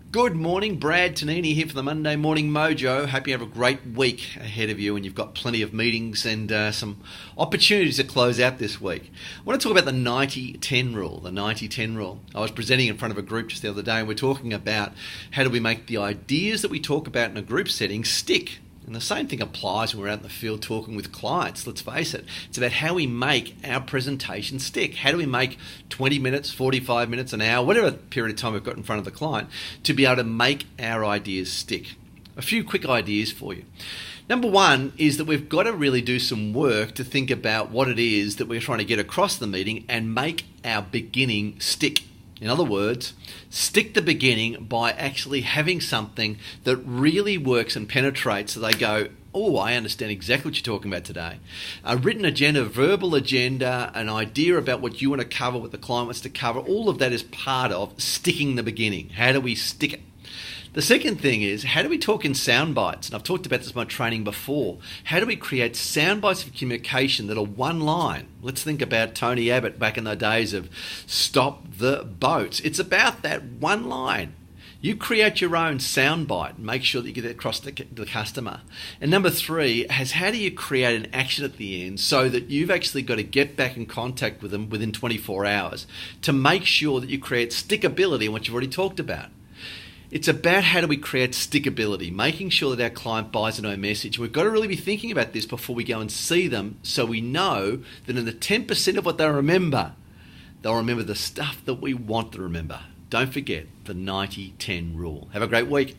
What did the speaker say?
Good morning, Brad Tanini here for the Monday Morning Mojo. Hope you have a great week ahead of you and you've got plenty of meetings and some opportunities to close out this week. I want to talk about the 90-10 rule, the 90-10 rule. I was presenting in front of a group just the other day and we're talking about how do we make the ideas that we talk about in a group setting stick. And the same thing applies when we're out in the field talking with clients, let's face it. It's about how we make our presentation stick. How do we make 20 minutes, 45 minutes, an hour, whatever period of time we've got in front of the client, to be able to make our ideas stick. A few quick ideas for you. Number one is that we've got to really do some work to think about what it is that we're trying to get across the meeting and make our beginning stick. In other words, stick the beginning by actually having something that really works and penetrates so they go, oh, I understand exactly what you're talking about today. A written agenda, verbal agenda, an idea about what you want to cover, what the client wants to cover, all of that is part of sticking the beginning. How do we stick it? The second thing is, how do we talk in sound bites? And I've talked about this in my training before. How do we create sound bites of communication that are one line? Let's think about Tony Abbott back in the days of stop the boats. It's about that one line. You create your own sound bite. Make sure that you get it across to the customer. And number three is how do you create an action at the end so that you've actually got to get back in contact with them within 24 hours to make sure that you create stickability in what you've already talked about. It's about how do we create stickability, making sure that our client buys into our message. We've got to really be thinking about this before we go and see them so we know that in the 10% of what they'll remember the stuff that we want to remember. Don't forget the 90-10 rule. Have a great week.